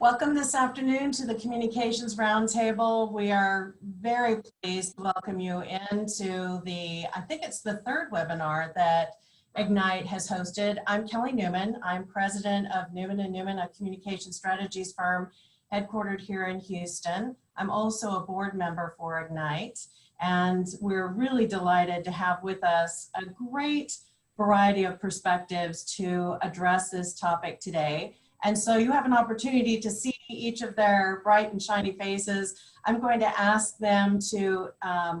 Welcome this afternoon to the Communications Roundtable. We are very pleased to welcome you into I think it's the third webinar that Ignite has hosted. I'm Kelly Newman. I'm president of Newman & Newman, a communication strategies firm headquartered here in Houston. I'm also a board member for Ignite, and we're really delighted to have with us a great variety of perspectives to address this topic today. And so you have an opportunity to see each of their bright and shiny faces. I'm going to ask them to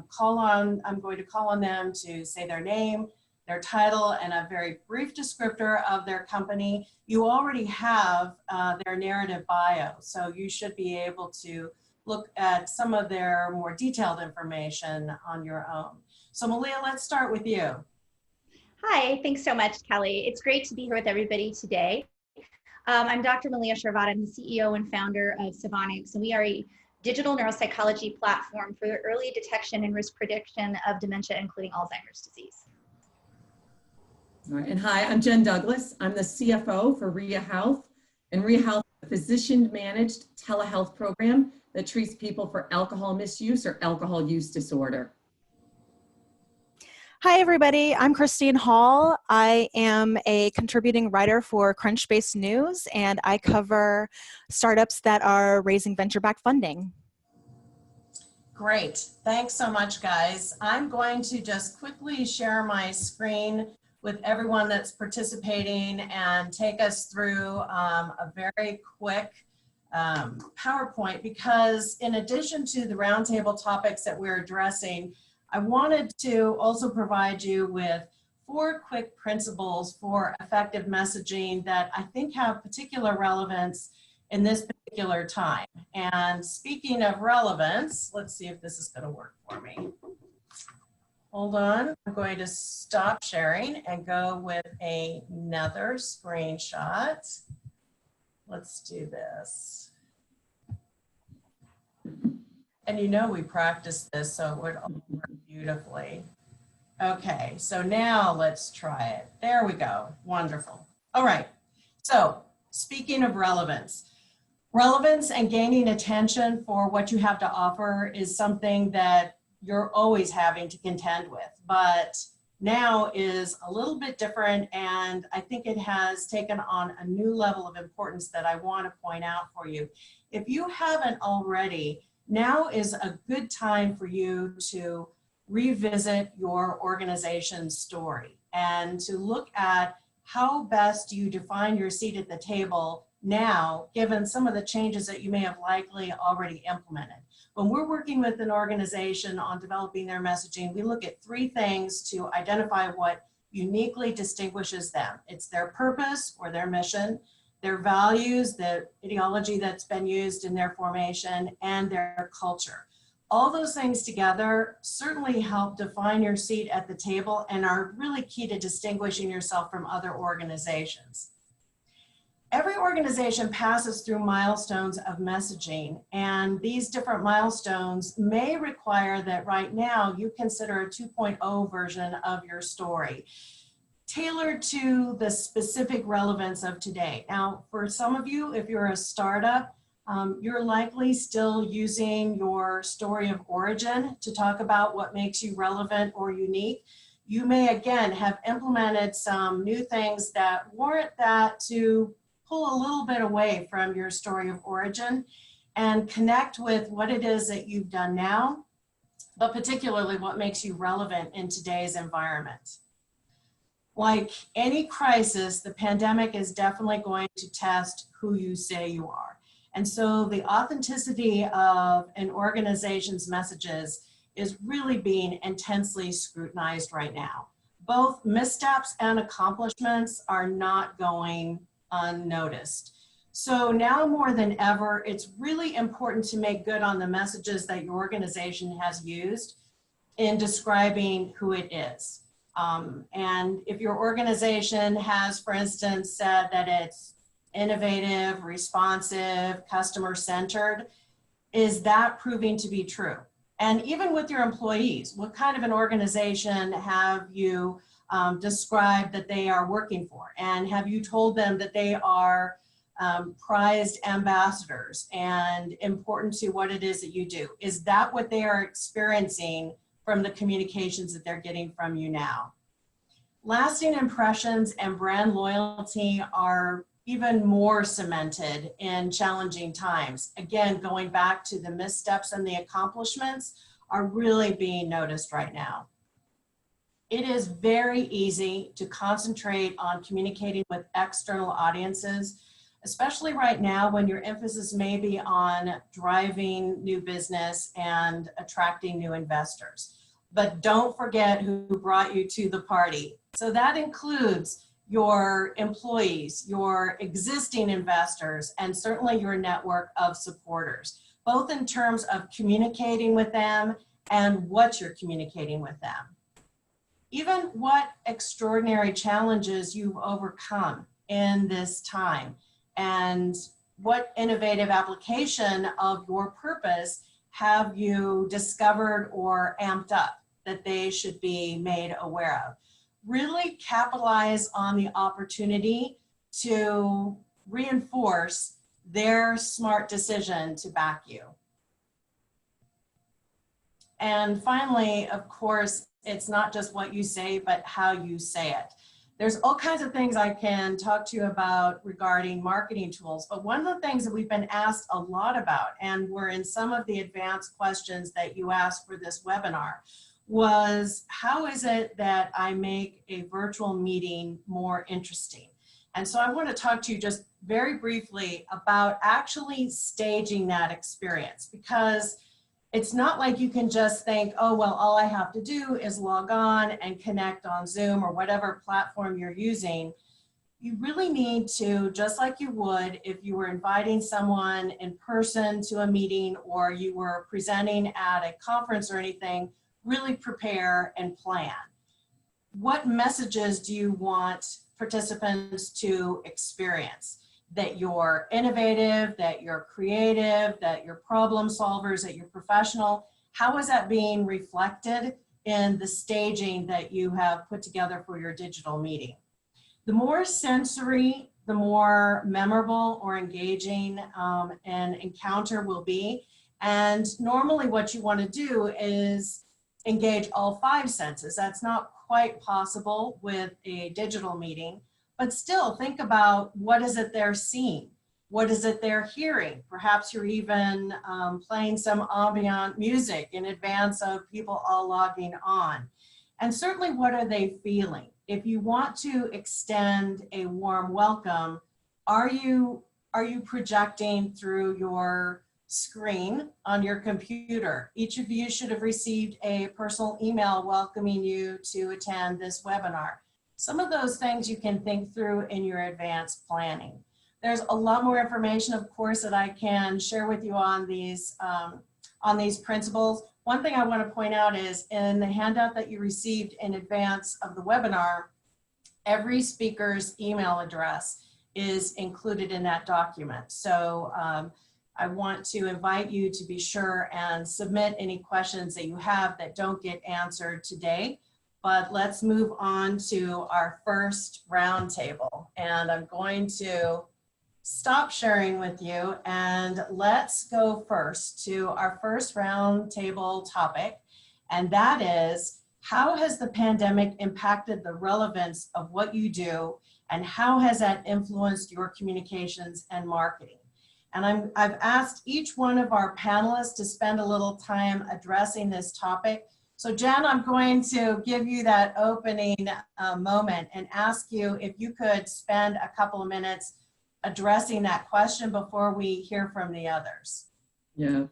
call on them to say their name, their title, and a very brief descriptor of their company. You already have their narrative bio, so you should be able to look at some of their more detailed information on your own. So Malia, let's start with you. Hi, thanks so much, Kelly. It's great to be here with everybody today. I'm Dr. Malia Sharvat. I'm the CEO and founder of Savonics, and we are a digital neuropsychology platform for the early detection and risk prediction of dementia, including Alzheimer's disease. All right, and hi, I'm Jen Douglas. I'm the CFO for RIA Health, and RIA Health is a physician-managed telehealth program that treats people for alcohol misuse or alcohol use disorder. Hi, everybody. I'm Christine Hall. I am a contributing writer for Crunchbase News, and I cover startups that are raising venture-backed funding. Great. Thanks so much, guys. I'm going to just quickly share my screen with everyone that's participating and take us through a very quick PowerPoint, because in addition to the roundtable topics that we're addressing, I wanted to also provide you with 4 quick principles for effective messaging that I think have particular relevance in this particular time. And speaking of relevance, let's see if this is going to work for me. Hold on, I'm going to stop sharing and go with another screenshot. Let's do this. And you know we practiced this, so it would all work beautifully. Okay, so now let's try it. There we go. Wonderful. All right. So speaking of relevance and gaining attention for what you have to offer is something that you're always having to contend with, but now is a little bit different, and I think it has taken on a new level of importance that I want to point out for you. If you haven't already, now is a good time for you to revisit your organization's story and to look at how best you define your seat at the table now, given some of the changes that you may have likely already implemented. When we're working with an organization on developing their messaging, we look at 3 things to identify what uniquely distinguishes them. It's their purpose or their mission, their values, the ideology that's been used in their formation, and their culture. All those things together certainly help define your seat at the table and are really key to distinguishing yourself from other organizations. Every organization passes through milestones of messaging, and these different milestones may require that right now you consider a 2.0 version of your story, tailored to the specific relevance of today. Now, for some of you, if you're a startup, you're likely still using your story of origin to talk about what makes you relevant or unique. You may, again, have implemented some new things that warrant that to pull a little bit away from your story of origin and connect with what it is that you've done now, but particularly what makes you relevant in today's environment. Like any crisis, the pandemic is definitely going to test who you say you are. And so the authenticity of an organization's messages is really being intensely scrutinized right now. Both missteps and accomplishments are not going unnoticed. So now more than ever, it's really important to make good on the messages that your organization has used in describing who it is. And if your organization has, for instance, said that it's innovative, responsive, customer-centered, is that proving to be true? And even with your employees, what kind of an organization have you described that they are working for? And have you told them that they are prized ambassadors and important to what it is that you do? Is that what they are experiencing from the communications that they're getting from you now? Lasting impressions and brand loyalty are even more cemented in challenging times. Again, going back to the missteps and the accomplishments are really being noticed right now. It is very easy to concentrate on communicating with external audiences, especially right now when your emphasis may be on driving new business and attracting new investors. But don't forget who brought you to the party. So that includes your employees, your existing investors, and certainly your network of supporters, both in terms of communicating with them and what you're communicating with them. Even what extraordinary challenges you've overcome in this time, and what innovative application of your purpose have you discovered or amped up that they should be made aware of. Really capitalize on the opportunity to reinforce their smart decision to back you. And finally, of course, it's not just what you say, but how you say it. There's all kinds of things I can talk to you about regarding marketing tools, but one of the things that we've been asked a lot about, and were in some of the advanced questions that you asked for this webinar, was how is it that I make a virtual meeting more interesting? And so I want to talk to you just very briefly about actually staging that experience, because it's not like you can just think, oh, well, all I have to do is log on and connect on Zoom or whatever platform you're using. You really need to, just like you would if you were inviting someone in person to a meeting or you were presenting at a conference or anything, really prepare and plan. What messages do you want participants to experience? That you're innovative, that you're creative, that you're problem solvers, that you're professional. How is that being reflected in the staging that you have put together for your digital meeting? The more sensory, the more memorable or engaging an encounter will be. And normally what you want to do is engage all 5 senses. That's not quite possible with a digital meeting. But still think about what is it they're seeing? What is it they're hearing? Perhaps you're even playing some ambient music in advance of people all logging on. And certainly what are they feeling? If you want to extend a warm welcome, are you projecting through your screen on your computer? Each of you should have received a personal email welcoming you to attend this webinar. Some of those things you can think through in your advanced planning. There's a lot more information, of course, that I can share with you on these principles. One thing I want to point out is in the handout that you received in advance of the webinar, every speaker's email address is included in that document. So I want to invite you to be sure and submit any questions that you have that don't get answered today. But let's move on to our first roundtable. And I'm going to stop sharing with you and let's go first to our first roundtable topic. And that is, how has the pandemic impacted the relevance of what you do, and how has that influenced your communications and marketing? And I've asked each one of our panelists to spend a little time addressing this topic. So Jen, I'm going to give you that opening moment and ask you if you could spend a couple of minutes addressing that question before we hear from the others. Yeah,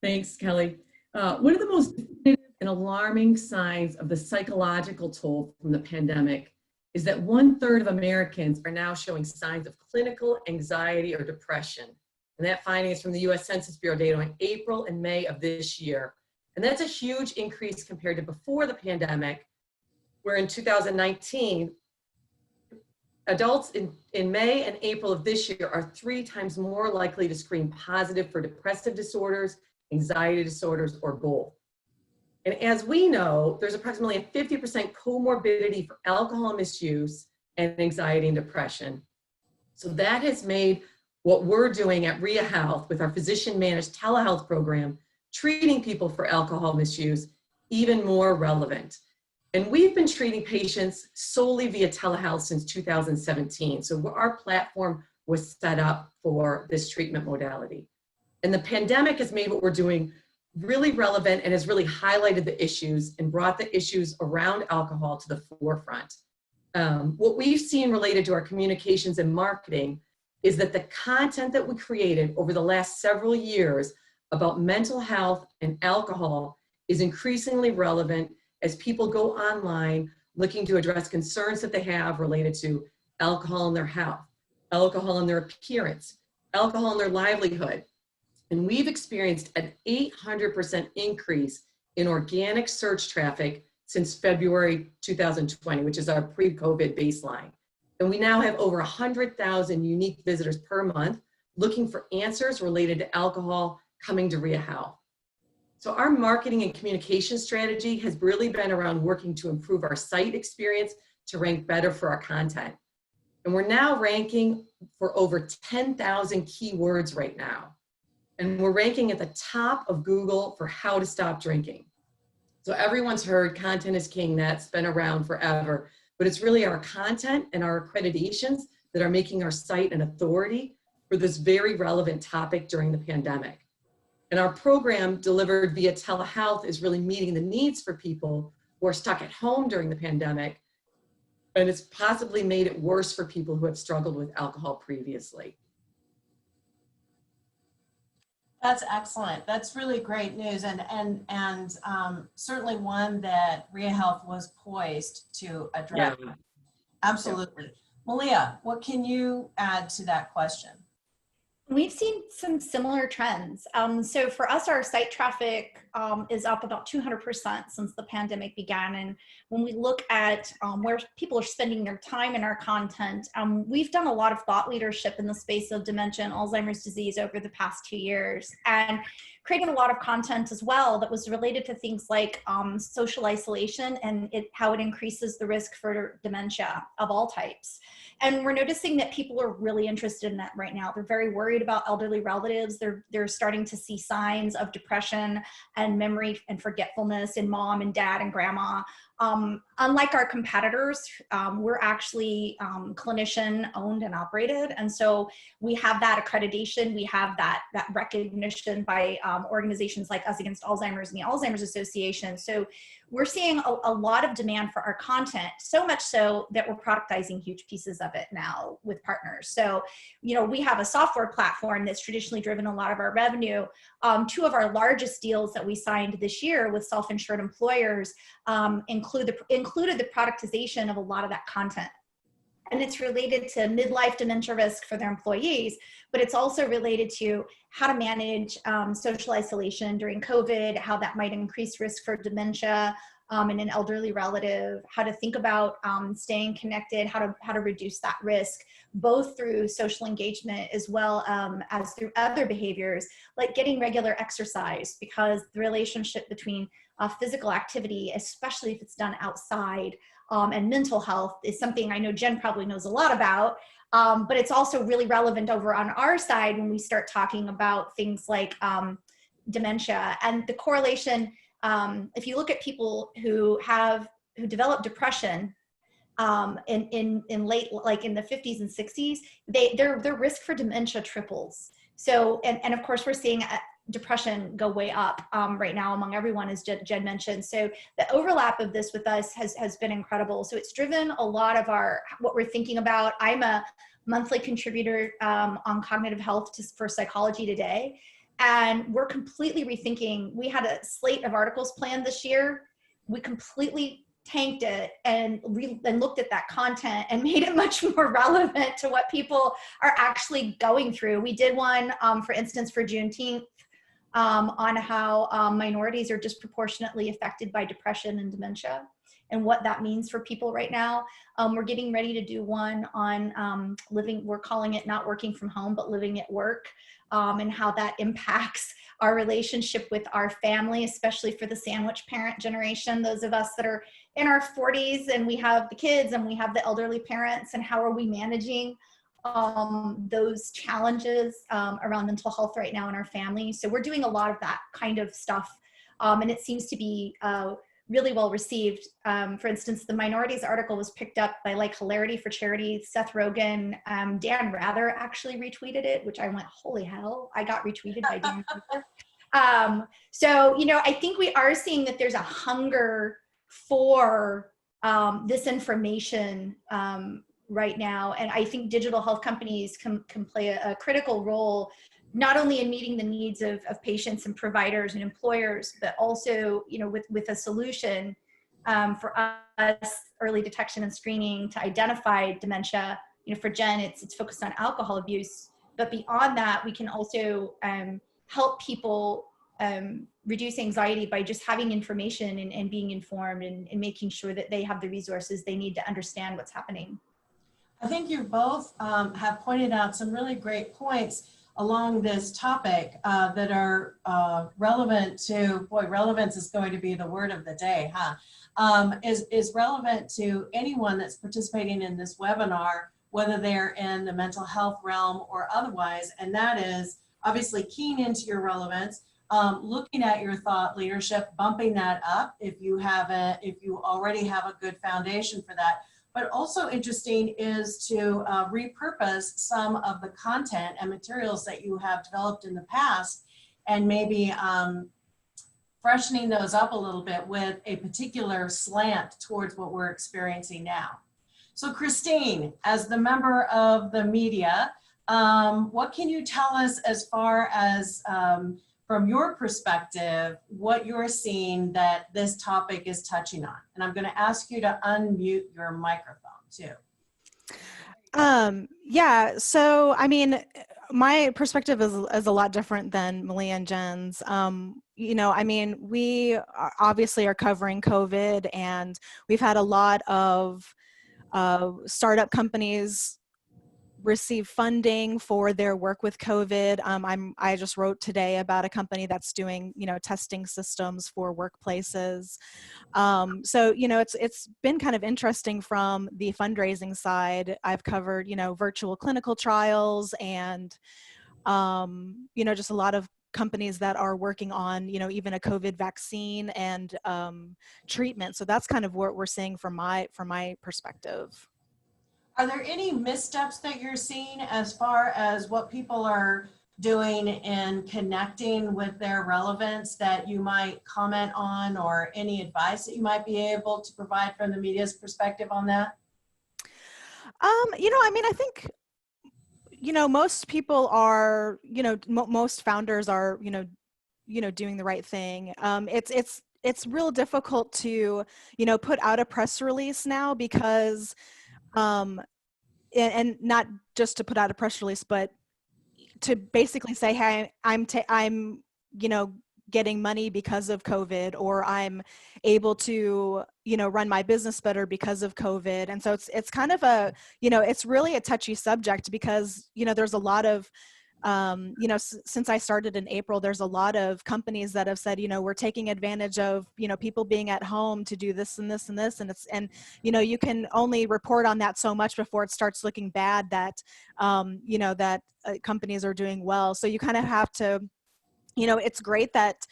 thanks, Kelly. One of the most definitive and alarming signs of the psychological toll from the pandemic is that 1/3 of Americans are now showing signs of clinical anxiety or depression. And that finding is from the US Census Bureau data in April and May of this year. And that's a huge increase compared to before the pandemic, where in 2019, adults in May and April of this year are 3 times more likely to screen positive for depressive disorders, anxiety disorders, or both. And as we know, there's approximately a 50% comorbidity for alcohol misuse and anxiety and depression. So that has made what we're doing at RIA Health with our physician-managed telehealth program, treating people for alcohol misuse, even more relevant. And we've been treating patients solely via telehealth since 2017. So our platform was set up for this treatment modality. And the pandemic has made what we're doing really relevant and has really highlighted the issues and brought the issues around alcohol to the forefront. What we've seen related to our communications and marketing is that the content that we created over the last several years about mental health and alcohol is increasingly relevant as people go online looking to address concerns that they have related to alcohol in their health, alcohol in their appearance, alcohol in their livelihood. And we've experienced an 800% increase in organic search traffic since February 2020, which is our pre-COVID baseline. And we now have over 100,000 unique visitors per month looking for answers related to alcohol coming to RIA Health. So our marketing and communication strategy has really been around working to improve our site experience to rank better for our content. And we're now ranking for over 10,000 keywords right now. And we're ranking at the top of Google for how to stop drinking. So everyone's heard content is king, that's been around forever, but it's really our content and our accreditations that are making our site an authority for this very relevant topic during the pandemic. And our program delivered via telehealth is really meeting the needs for people who are stuck at home during the pandemic. And it's possibly made it worse for people who have struggled with alcohol previously. That's excellent. That's really great news, and certainly one that RIA Health was poised to address. Yeah. Absolutely. Malia, what can you add to that question? We've seen some similar trends. So for us, our site traffic is up about 200% since the pandemic began. And when we look at where people are spending their time in our content, we've done a lot of thought leadership in the space of dementia and Alzheimer's disease over the past 2 years, and created a lot of content as well that was related to things like social isolation and how it increases the risk for dementia of all types. And we're noticing that people are really interested in that right now. They're very worried about elderly relatives. They're starting to see signs of depression and memory and forgetfulness in mom and dad and grandma. Unlike our competitors, we're actually clinician owned and operated. And so we have that accreditation, we have that recognition by organizations like Us Against Alzheimer's and the Alzheimer's Association. So we're seeing a lot of demand for our content, so much so that we're productizing huge pieces of it now with partners. So, you know, we have a software platform that's traditionally driven a lot of our revenue. 2 of our largest deals that we signed this year with self-insured employers included the productization of a lot of that content. And it's related to midlife dementia risk for their employees, but it's also related to how to manage social isolation during COVID, how that might increase risk for dementia in an elderly relative, how to think about staying connected, how to reduce that risk, both through social engagement as well as through other behaviors, like getting regular exercise, because the relationship between physical activity, especially if it's done outside, and mental health is something I know Jen probably knows a lot about, but it's also really relevant over on our side when we start talking about things like dementia. And the correlation, if you look at people who develop depression in late, like in the 50s and 60s, their risk for dementia triples. So, and of course we're seeing depression go way up right now among everyone, as Jen mentioned. So the overlap of this with us has been incredible. So it's driven a lot of what we're thinking about. I'm a monthly contributor on cognitive health for Psychology Today. And we're completely rethinking. We had a slate of articles planned this year. We completely tanked it and looked at that content and made it much more relevant to what people are actually going through. We did one, for instance, for Juneteenth, on how minorities are disproportionately affected by depression and dementia and what that means for people right now. We're getting ready to do one on we're calling it not working from home, but living at work, and how that impacts our relationship with our family, especially for the sandwich parent generation, those of us that are in our 40s and we have the kids and we have the elderly parents, and how are we managing those challenges around mental health right now in our families. So we're doing a lot of that kind of stuff. And it seems to be really well received. For instance, the minorities article was picked up by like Hilarity for Charity, Seth Rogen, Dan Rather actually retweeted it, which I went, holy hell, I got retweeted by Dan Rather. So, you know, I think we are seeing that there's a hunger for this information right now. And I think digital health companies can play a critical role, not only in meeting the needs of patients and providers and employers, but also, you know, with a solution for us, early detection and screening to identify dementia. You know, for Jen, it's focused on alcohol abuse, but beyond that, we can also help people reduce anxiety by just having information and being informed and making sure that they have the resources they need to understand what's happening. I think you both have pointed out some really great points along this topic that are relevant to, boy, relevance is going to be the word of the day, huh? Is relevant to anyone that's participating in this webinar, whether they're in the mental health realm or otherwise, and that is obviously keying into your relevance, looking at your thought leadership, bumping that up if you already have a good foundation for that. But also interesting is to repurpose some of the content and materials that you have developed in the past and maybe freshening those up a little bit with a particular slant towards what we're experiencing now. So Christine, as the member of the media, what can you tell us as far as from your perspective, what you're seeing that this topic is touching on? And I'm going to ask you to unmute your microphone too. Yeah, so I mean, my perspective is a lot different than Malia and Jen's. You know, I mean, we obviously are covering COVID, and we've had a lot of startup companies receive funding for their work with COVID. I just wrote today about a company that's doing, you know, testing systems for workplaces. So, you know, it's been kind of interesting from the fundraising side. I've covered, you know, virtual clinical trials and, you know, just a lot of companies that are working on, you know, even a COVID vaccine and treatment. So that's kind of what we're seeing from my perspective. Are there any missteps that you're seeing as far as what people are doing in connecting with their relevance that you might comment on, or any advice that you might be able to provide from the media's perspective on that? You know, I mean, I think, you know, most people are, you know, most founders are, you know, doing the right thing. It's real difficult to, you know, put out a press release now because, and not just to put out a press release, but to basically say, hey, I'm, you know, getting money because of COVID, or I'm able to, you know, run my business better because of COVID. And so it's kind of a, you know, it's really a touchy subject because, you know, there's a lot of, you know, since I started in April, there's a lot of companies that have said, you know, we're taking advantage of, you know, people being at home to do this and this and this. And you know, you can only report on that so much before it starts looking bad that, you know, that companies are doing well. So you kind of have to, you know, it's great that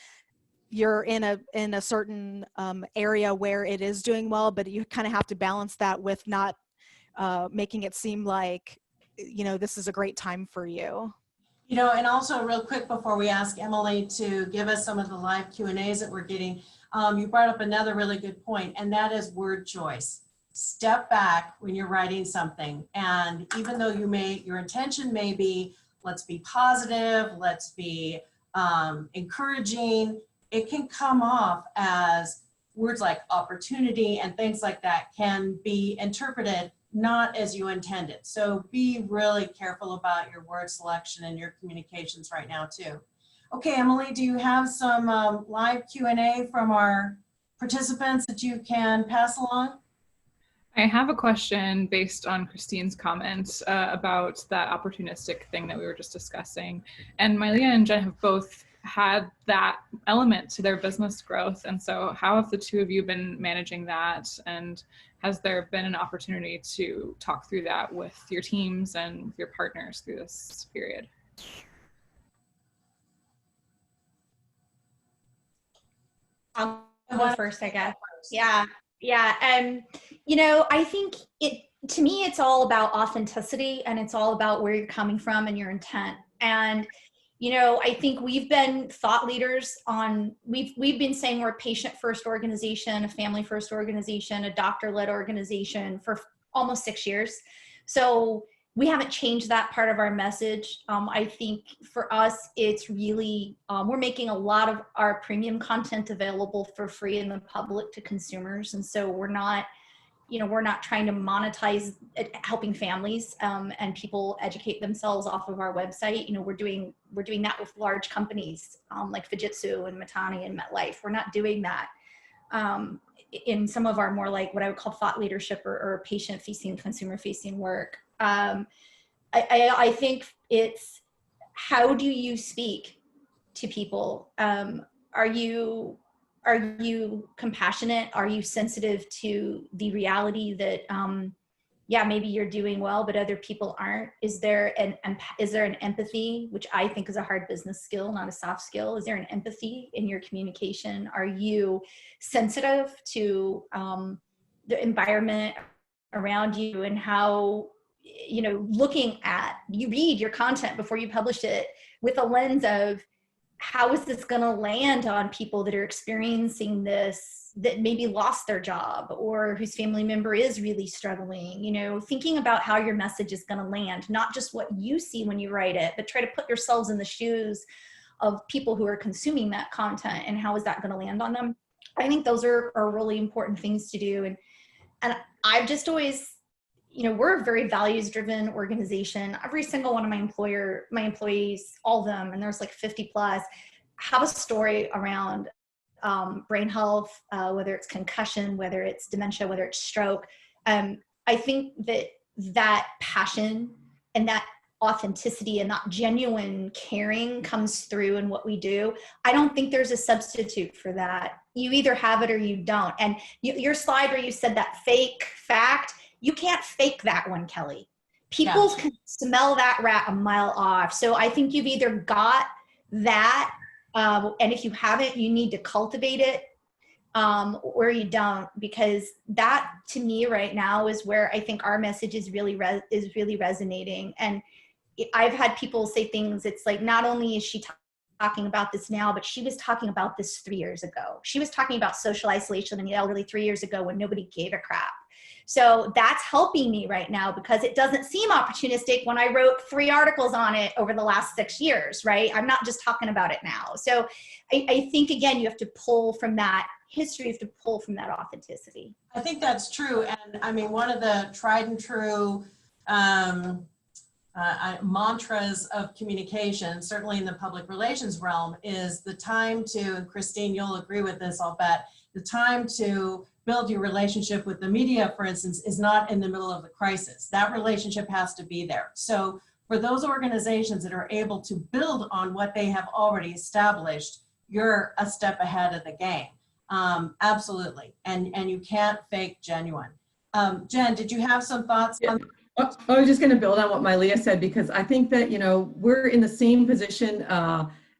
you're in a certain area where it is doing well, but you kind of have to balance that with not making it seem like, you know, this is a great time for you. You know, and also real quick before we ask Emily to give us some of the live Q&As that we're getting, you brought up another really good point, and that is word choice. Step back when you're writing something, and even though your intention may be, let's be positive, let's be encouraging, it can come off as words like opportunity and things like that can be interpreted not as you intended. So be really careful about your word selection and your communications right now too. Okay, Emily, do you have some live Q&A from our participants that you can pass along? I have a question based on Christine's comments about that opportunistic thing that we were just discussing. And Malia and Jen have both had that element to their business growth. And so how have the two of you been managing that? And has there been an opportunity to talk through that with your teams and with your partners through this period? I'll go first, I guess. Yeah. You know, I think to me, it's all about authenticity, and it's all about where you're coming from and your intent. And, you know, I think we've been thought leaders we've been saying we're a patient first organization, a family first organization, a doctor led organization for almost 6 years. So we haven't changed that part of our message. I think for us, it's really, we're making a lot of our premium content available for free in the public to consumers. And so we're not trying to monetize helping families and people educate themselves off of our website. You know, we're doing that with large companies like Fujitsu and Matani and MetLife. We're not doing that in some of our more like what I would call thought leadership or patient facing, consumer facing work. I think it's, how do you speak to people? Are you compassionate? Are you sensitive to the reality that, yeah, maybe you're doing well, but other people aren't? Is there an empathy, which I think is a hard business skill, not a soft skill? Is there an empathy in your communication? Are you sensitive to the environment around you and how, you know, you read your content before you publish it with a lens of, how is this going to land on people that are experiencing this, that maybe lost their job or whose family member is really struggling? You know, thinking about how your message is going to land, not just what you see when you write it, but try to put yourselves in the shoes of people who are consuming that content and how is that going to land on them. I think those are really important things to do. And I've just always, you know, we're a very values driven organization. Every single one of my employees, all of them, and there's like 50 plus, have a story around brain health, whether it's concussion, whether it's dementia, whether it's stroke. I think that passion and that authenticity and that genuine caring comes through in what we do. I don't think there's a substitute for that. You either have it or you don't. And your slide where you said that fake fact, you can't fake that one, Kelly. People can smell that rat a mile off. So I think you've either got that, and if you haven't, you need to cultivate it, or you don't, because that to me right now is where I think our message is really resonating. And I've had people say things, it's like, not only is she talking about this now, but she was talking about this 3 years ago. She was talking about social isolation in the elderly 3 years ago when nobody gave a crap. So that's helping me right now because it doesn't seem opportunistic when I wrote 3 articles on it over the last 6 years, right? I'm not just talking about it now. So I think, again, you have to pull from that history, you have to pull from that authenticity. I think that's true. And I mean, one of the tried and true mantras of communication, certainly in the public relations realm, is the time to, and Christine, you'll agree with this, I'll bet, the time to build your relationship with the media, for instance, is not in the middle of the crisis. That relationship has to be there. So for those organizations that are able to build on what they have already established, you're a step ahead of the game. Absolutely. And you can't fake genuine. Jen, did you have some thoughts on that? I was just going to build on what Mylea said, because I think that, you know, we're in the same position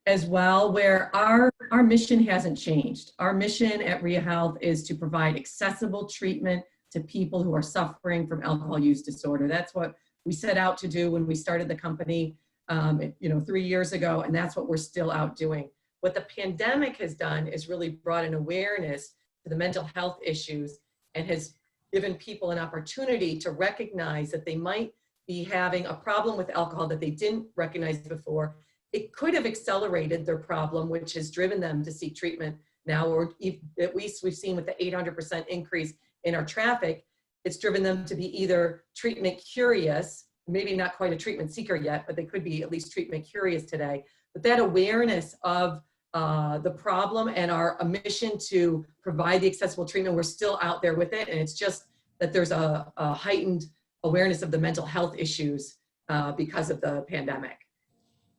as well, where our mission hasn't changed. Our mission at RIA Health is to provide accessible treatment to people who are suffering from alcohol use disorder. That's what we set out to do when we started the company, 3 years ago, and that's what we're still out doing. What the pandemic has done is really brought an awareness to the mental health issues and has given people an opportunity to recognize that they might be having a problem with alcohol that they didn't recognize before. It could have accelerated their problem, which has driven them to seek treatment now, or at least we've seen with the 800% increase in our traffic, it's driven them to be either treatment curious, maybe not quite a treatment seeker yet, but they could be at least treatment curious today. But that awareness of the problem and our mission to provide the accessible treatment, we're still out there with it. And it's just that there's a heightened awareness of the mental health issues because of the pandemic.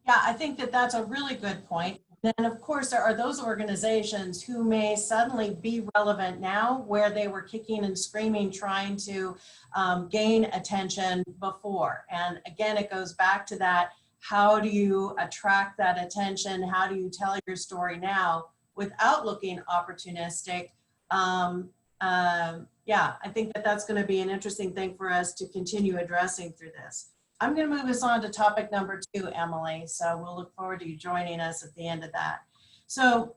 Yeah, I think that that's a really good point. then of course there are those organizations who may suddenly be relevant now where they were kicking and screaming trying to gain attention before. And again, it goes back to that, how do you attract that attention? How do you tell your story now without looking opportunistic? Yeah, I think that that's going to be an interesting thing for us to continue addressing through this. I'm going to move us on to topic number 2, Emily. So we'll look forward to you joining us at the end of that. So,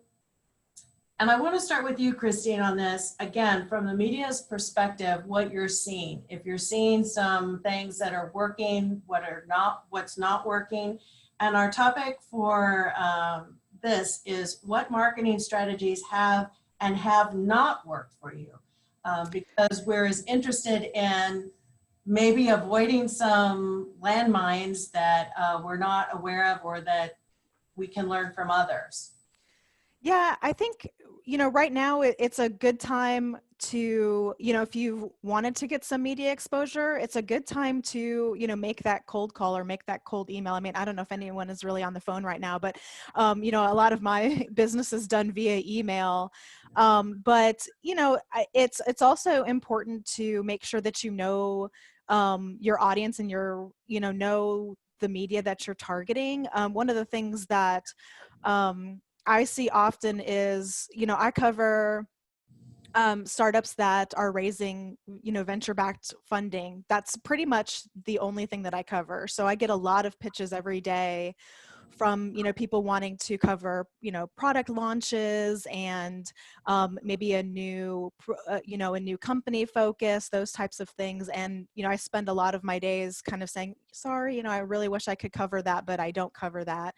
and I want to start with you, Christine, on this. Again, from the media's perspective, what you're seeing. If you're seeing some things that are working, what's not working. And our topic for this is what marketing strategies have and have not worked for you. Because we're as interested in maybe avoiding some landmines that we're not aware of or that we can learn from others. Yeah, I think, right now it's a good time to, if you wanted to get some media exposure, it's a good time to, make that cold call or make that cold email. I mean, I don't know if anyone is really on the phone right now, but, a lot of my business is done via email. But, it's also important to make sure that your audience and know the media that you're targeting. One of the things that I see often is, I cover startups that are raising, venture-backed funding. That's pretty much the only thing that I cover. So I get a lot of pitches every day from, people wanting to cover, product launches and maybe a new company focus, those types of things. And, I spend a lot of my days kind of saying, sorry, I really wish I could cover that, but I don't cover that.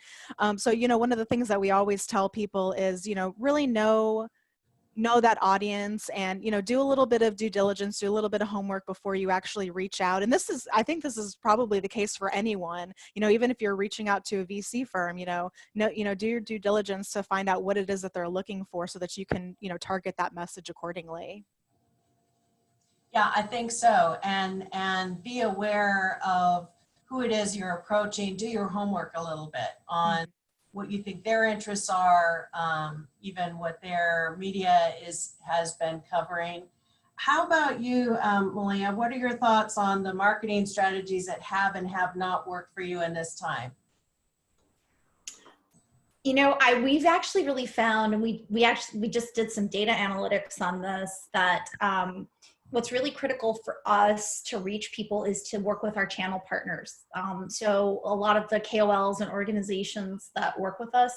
So, one of the things that we always tell people is, really know that audience and, do a little bit of due diligence, do a little bit of homework before you actually reach out. And I think this is probably the case for anyone, even if you're reaching out to a VC firm, do your due diligence to find out what it is that they're looking for so that you can, target that message accordingly. Yeah, I think so. And be aware of who it is you're approaching. Do your homework a little bit on what you think their interests are, even what their media has been covering. How about you, Malia? What are your thoughts on the marketing strategies that have and have not worked for you in this time? We've actually really found, and we just did some data analytics on this, that what's really critical for us to reach people is to work with our channel partners. So a lot of the KOLs and organizations that work with us,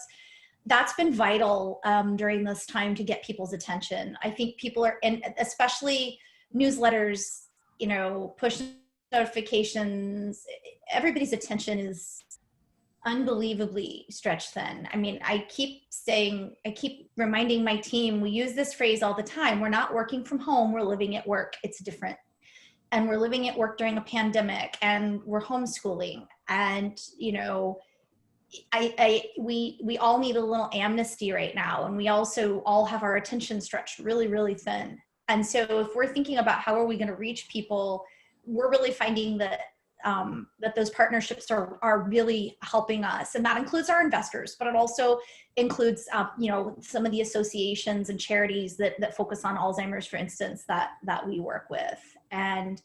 that's been vital during this time to get people's attention. I think people are, and especially newsletters, push notifications, everybody's attention is unbelievably stretched thin. I mean, I keep reminding my team, we use this phrase all the time. We're not working from home, we're living at work. It's different. And we're living at work during a pandemic, and we're homeschooling. And, we all need a little amnesty right now. And we also all have our attention stretched really, really thin. And so if we're thinking about how are we going to reach people, we're really finding that that those partnerships are really helping us. And that includes our investors, but it also includes, some of the associations and charities that focus on Alzheimer's, for instance, that we work with. And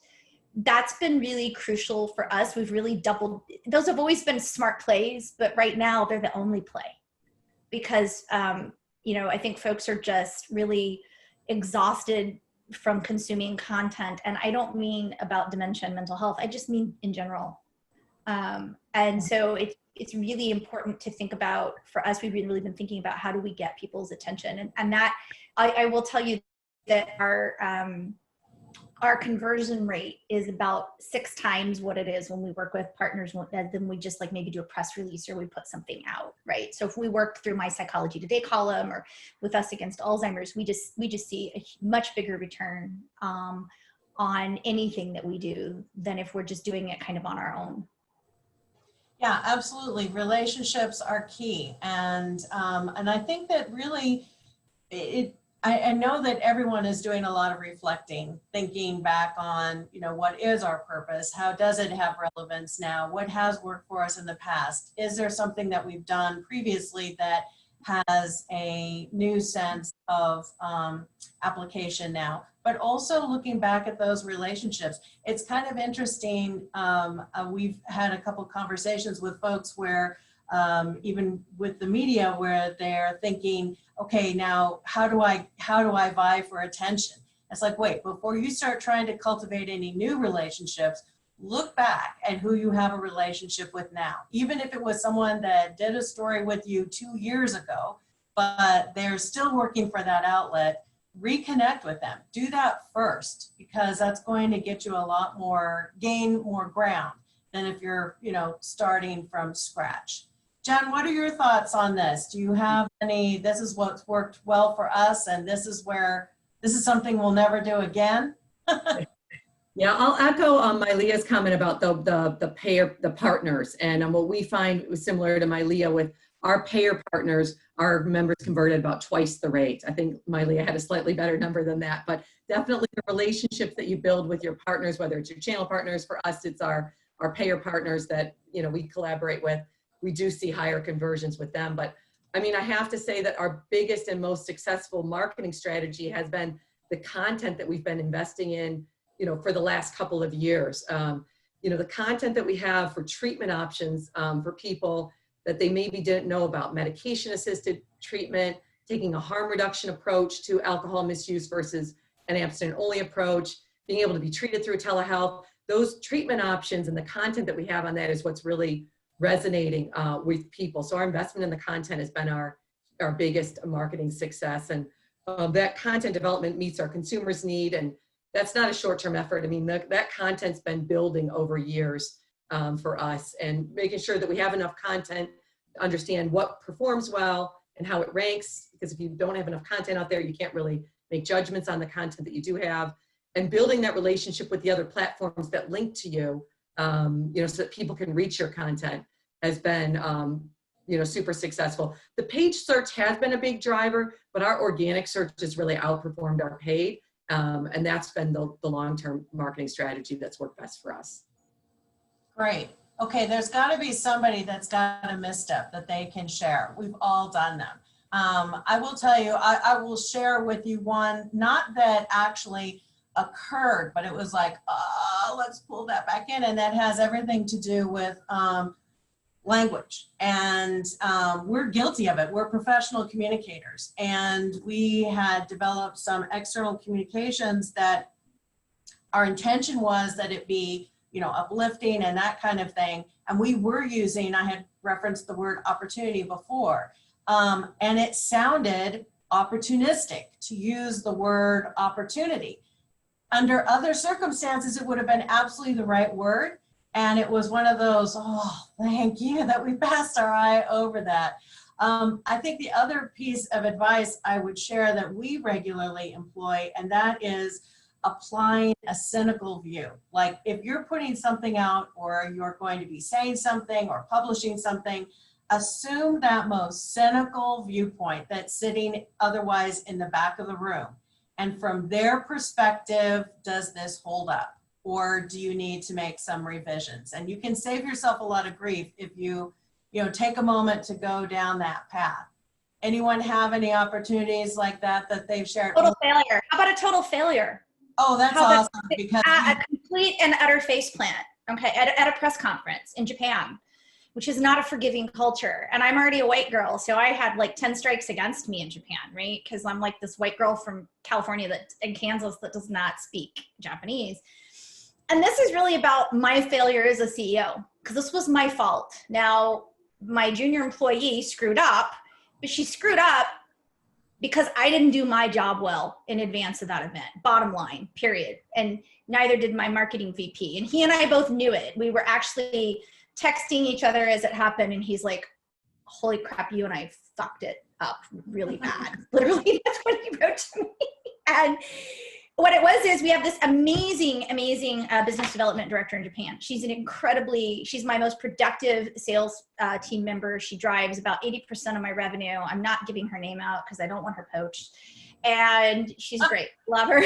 that's been really crucial for us. We've really doubled, those have always been smart plays, but right now they're the only play because, I think folks are just really exhausted from consuming content. And I don't mean about dementia and mental health. I just mean in general. And so it's really important to think about, for us, we've really been thinking about how do we get people's attention. And that, I will tell you that our conversion rate is about 6 times what it is when we work with partners, then we just maybe do a press release or we put something out, right? So if we work through my Psychology Today column or with Us Against Alzheimer's, we just see a much bigger return on anything that we do than if we're just doing it kind of on our own. Yeah, absolutely. Relationships are key. And I think that really I know that everyone is doing a lot of reflecting, thinking back on, what is our purpose? How does it have relevance now? What has worked for us in the past? Is there something that we've done previously that has a new sense of application now, but also looking back at those relationships. It's kind of interesting. We've had a couple conversations with folks where even with the media, where they're thinking, okay, now how do I vie for attention? It's like, wait, before you start trying to cultivate any new relationships, look back at who you have a relationship with now. Even if it was someone that did a story with you 2 years ago, but they're still working for that outlet, reconnect with them. Do that first, because that's going to get you a lot more, gain more ground than if you're, starting from scratch. Jen, what are your thoughts on this? Do you have any, this is what's worked well for us, and this is something we'll never do again? Yeah, I'll echo Mylea's comment about the partners, and what we find was similar to Mylea with our payer partners. Our members converted about twice the rate. I think Mylea had a slightly better number than that, but definitely the relationships that you build with your partners, whether it's your channel partners, for us it's our payer partners that we collaborate with. We do see higher conversions with them. But I mean, I have to say that our biggest and most successful marketing strategy has been the content that we've been investing in, for the last couple of years. The content that we have for treatment options for people that they maybe didn't know about, medication-assisted treatment, taking a harm reduction approach to alcohol misuse versus an abstinent-only approach, being able to be treated through telehealth. Those treatment options and the content that we have on that is what's really resonating with people. So our investment in the content has been our biggest marketing success, and that content development meets our consumers' need, and that's not a short-term effort. I mean, that content's been building over years for us, and making sure that we have enough content to understand what performs well and how it ranks, because if you don't have enough content out there, you can't really make judgments on the content that you do have, and building that relationship with the other platforms that link to you, so that people can reach your content has been, super successful. The page search has been a big driver, but our organic search has really outperformed our paid. And that's been the long-term marketing strategy that's worked best for us. Great. Okay, there's got to be somebody that's got a misstep that they can share. We've all done them. I will tell you, I will share with you one, not that actually occurred, but it was like, let's pull that back in. And that has everything to do with language. And we're guilty of it. We're professional communicators. And we had developed some external communications that our intention was that it be, uplifting and that kind of thing. And we were using, I had referenced the word opportunity before, and it sounded opportunistic to use the word opportunity. Under other circumstances, it would have been absolutely the right word. And it was one of those, oh, thank you that we passed our eye over that. I think the other piece of advice I would share that we regularly employ, and that is applying a cynical view. Like if you're putting something out or you're going to be saying something or publishing something, assume that most cynical viewpoint that's sitting otherwise in the back of the room. And from their perspective, does this hold up? Or do you need to make some revisions? And you can save yourself a lot of grief if you take a moment to go down that path. Anyone have any opportunities like that they've shared? Total failure. How about a total failure? Oh, that's awesome. Because a complete and utter faceplant, okay, at a press conference in Japan, which is not a forgiving culture. And I'm already a white girl, so I had like 10 strikes against me in Japan, right? Because I'm like this white girl from California and Kansas that does not speak Japanese. And this is really about my failure as a CEO, because this was my fault. Now, my junior employee screwed up, but she screwed up because I didn't do my job well in advance of that event, bottom line, period. And neither did my marketing VP. And he and I both knew it. We were actually texting each other as it happened. And he's like, holy crap, you and I fucked it up really bad. Literally, that's what he wrote to me. And what it was is we have this amazing business development director in Japan. She's she's my most productive sales team member. She drives about 80% of my revenue. I'm not giving her name out because I don't want her poached. And she's great, love her.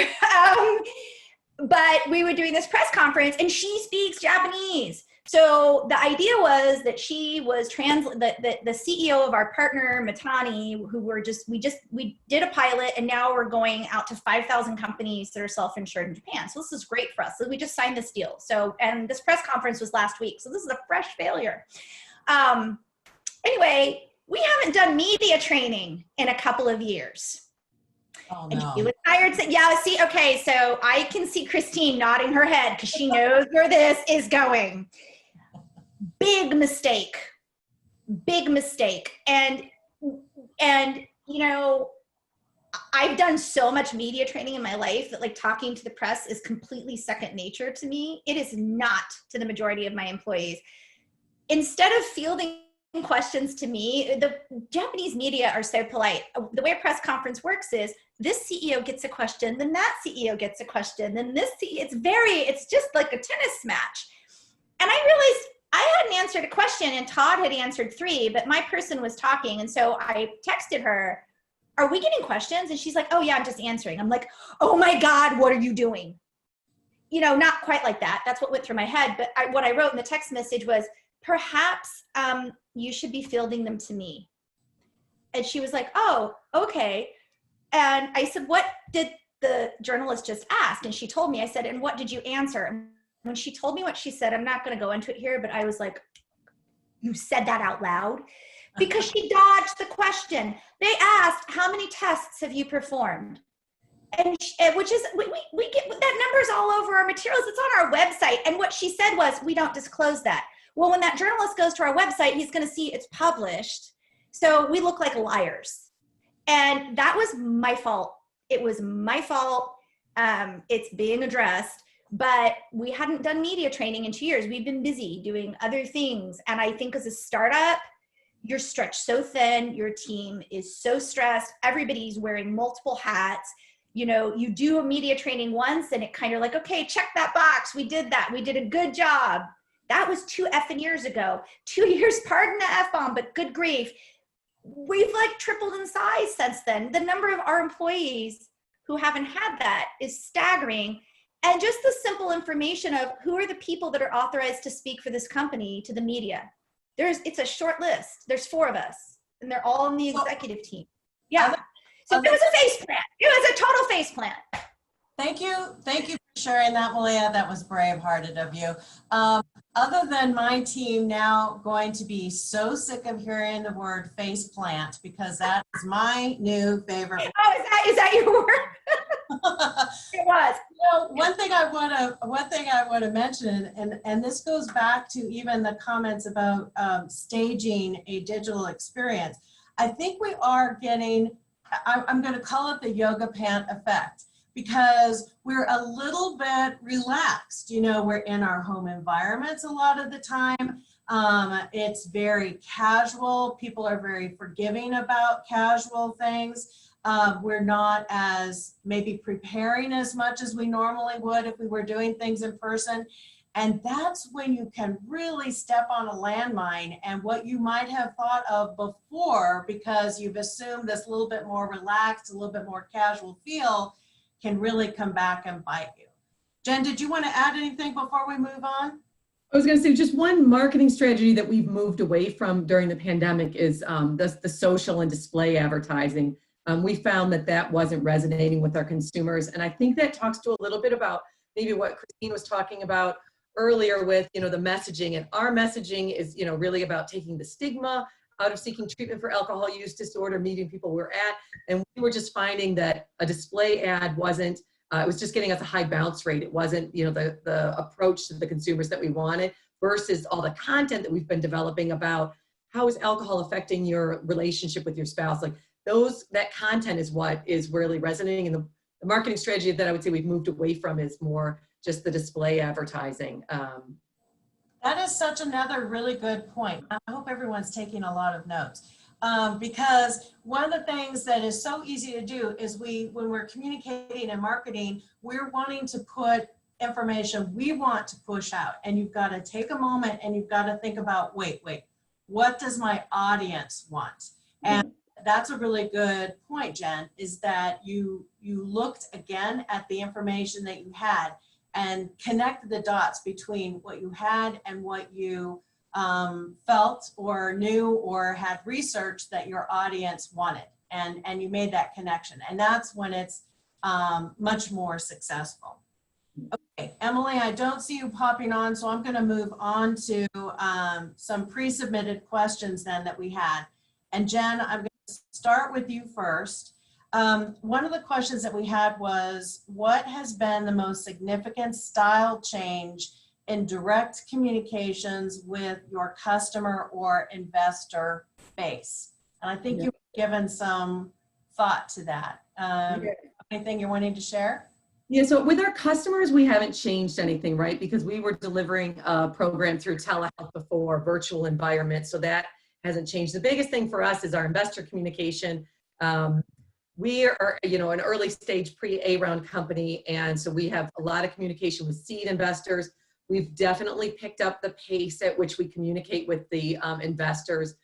But we were doing this press conference and she speaks Japanese. So the idea was that she was the CEO of our partner Matani, who we did a pilot, and now we're going out to 5,000 companies that are self-insured in Japan. So this is great for us. So we just signed this deal. So, and this press conference was last week. So this is a fresh failure. Anyway, we haven't done media training in a couple of years. Oh, And no. she was hired. Yeah, see, okay, so I can see Christine nodding her head because she knows where this is going. Big mistake. Big mistake. And you know, I've done so much media training in my life that like talking to the press is completely second nature to me. It is not to the majority of my employees. Instead of fielding questions to me, the Japanese media are so polite. The way a press conference works is this CEO gets a question, then that CEO gets a question, then this CEO, it's just like a tennis match. And I realized I hadn't answered a question and Todd had answered 3, but my person was talking. And so I texted her, are we getting questions? And she's like, oh yeah, I'm just answering. I'm like, oh my God, what are you doing? You know, not quite like that. That's what went through my head. But what I wrote in the text message was, perhaps you should be fielding them to me. And she was like, oh, okay. And I said, what did the journalist just ask? And she told me. I said, and what did you answer? And when she told me what she said, I'm not going to go into it here, but I was like, you said that out loud? Because she dodged the question. They asked, how many tests have you performed? And which is, we get that number's all over our materials. It's on our website. And what she said was, we don't disclose that. Well, when that journalist goes to our website, he's going to see it's published. So we look like liars. And that was my fault. It was my fault. It's being addressed. But we hadn't done media training in 2 years. We've been busy doing other things. And I think as a startup, you're stretched so thin. Your team is so stressed. Everybody's wearing multiple hats. You know, you do a media training once and it kind of like, okay, check that box. We did that. We did a good job. That was 2 effing years ago. 2 years, pardon the F-bomb, but good grief. We've like tripled in size since then. The number of our employees who haven't had that is staggering. And just the simple information of who are the people that are authorized to speak for this company to the media. It's a short list. There's 4 of us and they're all in the executive team. Yeah. So it was a face plant. It was a total face plant. Thank you. Thank you for sharing that, Malia. That was brave-hearted of you. Other than my team now going to be so sick of hearing the word face plant because that is my new favorite. Oh, is that your word? It was. Well, one thing I want to mention, and this goes back to even the comments about staging a digital experience. I think we are getting, I'm going to call it the yoga pant effect, because we're a little bit relaxed. You know, we're in our home environments a lot of the time. It's very casual. People are very forgiving about casual things. We're not as maybe preparing as much as we normally would if we were doing things in person. And that's when you can really step on a landmine, and what you might have thought of before, because you've assumed this little bit more relaxed, a little bit more casual feel, can really come back and bite you. Jen, did you want to add anything before we move on? I was going to say just one marketing strategy that we've moved away from during the pandemic is the social and display advertising. We found that wasn't resonating with our consumers. And I think that talks to a little bit about maybe what Christine was talking about earlier with, you know, the messaging. And our messaging is, you know, really about taking the stigma out of seeking treatment for alcohol use disorder, meeting people we're at. And we were just finding that a display ad wasn't, it was just getting us a high bounce rate. It wasn't, you know, the approach to the consumers that we wanted, versus all the content that we've been developing about how is alcohol affecting your relationship with your spouse. Like that content is what is really resonating. And the marketing strategy that I would say we've moved away from is more just the display advertising. That is such another really good point. I hope everyone's taking a lot of notes, because one of the things that is so easy to do is when we're communicating and marketing, we're wanting to put information we want to push out, and you've got to take a moment and you've got to think about, wait, what does my audience want? And that's a really good point, Jen, is that you looked again at the information that you had, and connect the dots between what you had and what you felt or knew or had researched that your audience wanted. And you made that connection. And that's when it's much more successful. Okay, Emily, I don't see you popping on, so I'm going to move on to some pre-submitted questions then that we had. And Jen, I'm going to start with you first. One of the questions that we had was, what has been the most significant style change in direct communications with your customer or investor base? And I think you've given some thought to that. Anything you're wanting to share? Yeah, so with our customers, we haven't changed anything, right? Because we were delivering a program through telehealth before, virtual environment, so that hasn't changed. The biggest thing for us is our investor communication. We are, an early stage pre-A round company, and so we have a lot of communication with seed investors. We've definitely picked up the pace at which we communicate with the investors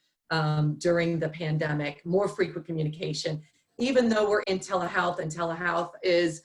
during the pandemic, more frequent communication, even though we're in telehealth, and telehealth is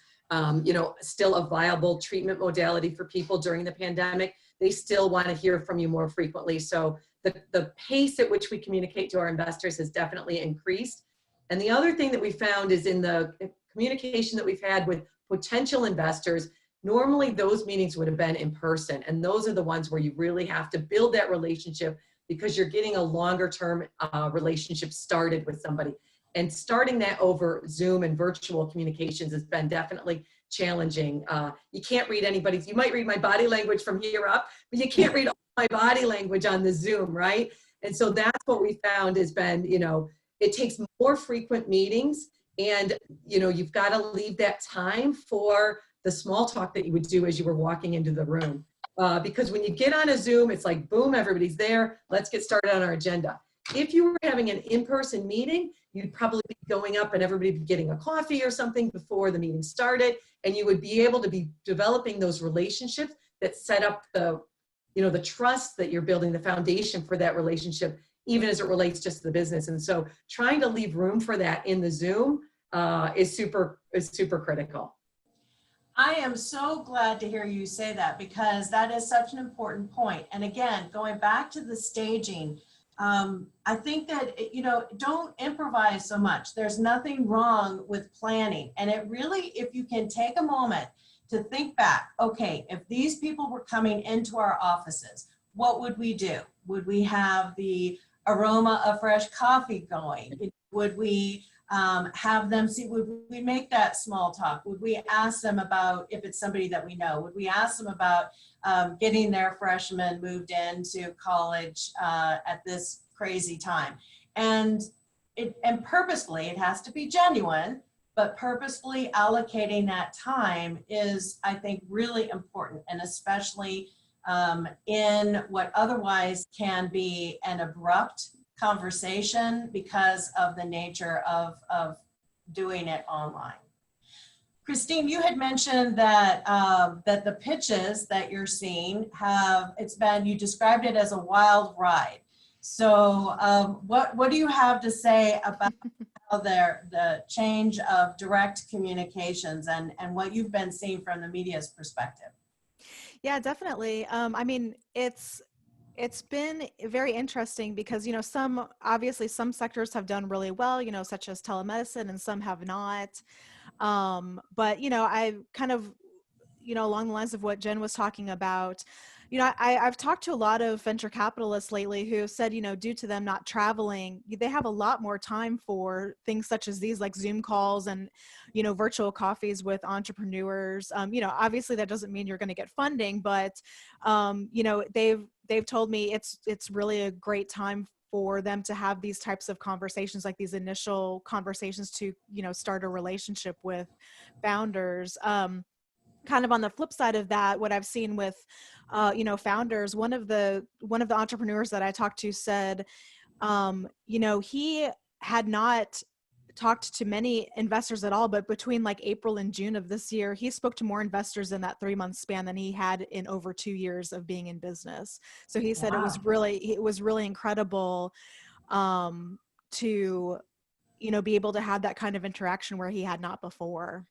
still a viable treatment modality for people during the pandemic. They still want to hear from you more frequently. So the pace at which we communicate to our investors has definitely increased. And the other thing that we found is in the communication that we've had with potential investors, normally those meetings would have been in person. And those are the ones where you really have to build that relationship, because you're getting a longer term relationship started with somebody. And starting that over Zoom and virtual communications has been definitely challenging. You can't read anybody's, you might read my body language from here up, but you can't read all my body language on the Zoom, right? And so that's what we found has been, it takes more frequent meetings, and, you've got to leave that time for the small talk that you would do as you were walking into the room. Because when you get on a Zoom, it's like, boom, everybody's there. Let's get started on our agenda. If you were having an in-person meeting, you'd probably be going up and everybody would be getting a coffee or something before the meeting started, and you would be able to be developing those relationships that set up the trust that you're building, the foundation for that relationship, even as it relates just to the business. And so trying to leave room for that in the Zoom is super critical. I am so glad to hear you say that, because that is such an important point. And again, going back to the staging, I think that, don't improvise so much. There's nothing wrong with planning. And it really, if you can take a moment to think back, okay, if these people were coming into our offices, what would we do? Would we have the aroma of fresh coffee going? Would we have them see, would we make that small talk? Would we ask them about, if it's somebody that we know, would we ask them about getting their freshmen moved into college at this crazy time? And purposefully, it has to be genuine, but purposefully allocating that time is, I think, really important, and especially in what otherwise can be an abrupt conversation because of the nature of doing it online. Christine, you had mentioned that that the pitches that you're seeing you described it as a wild ride. So what do you have to say about how the change of direct communications and what you've been seeing from the media's perspective? Yeah, definitely. I mean, it's been very interesting because, obviously some sectors have done really well, such as telemedicine, and some have not. But, I've kind of, along the lines of what Jen was talking about, I've talked to a lot of venture capitalists lately who said, due to them not traveling, they have a lot more time for things such as these, like Zoom calls and, virtual coffees with entrepreneurs. Obviously that doesn't mean you're going to get funding, but, they've told me it's really a great time for them to have these types of conversations, like these initial conversations to, start a relationship with founders. Kind of on the flip side of that, what I've seen with, founders, one of the entrepreneurs that I talked to said, he had not talked to many investors at all, but between like April and June of this year, he spoke to more investors in that 3-month span than he had in over 2 years of being in business. So he said, wow, it was really incredible to, be able to have that kind of interaction where he had not before.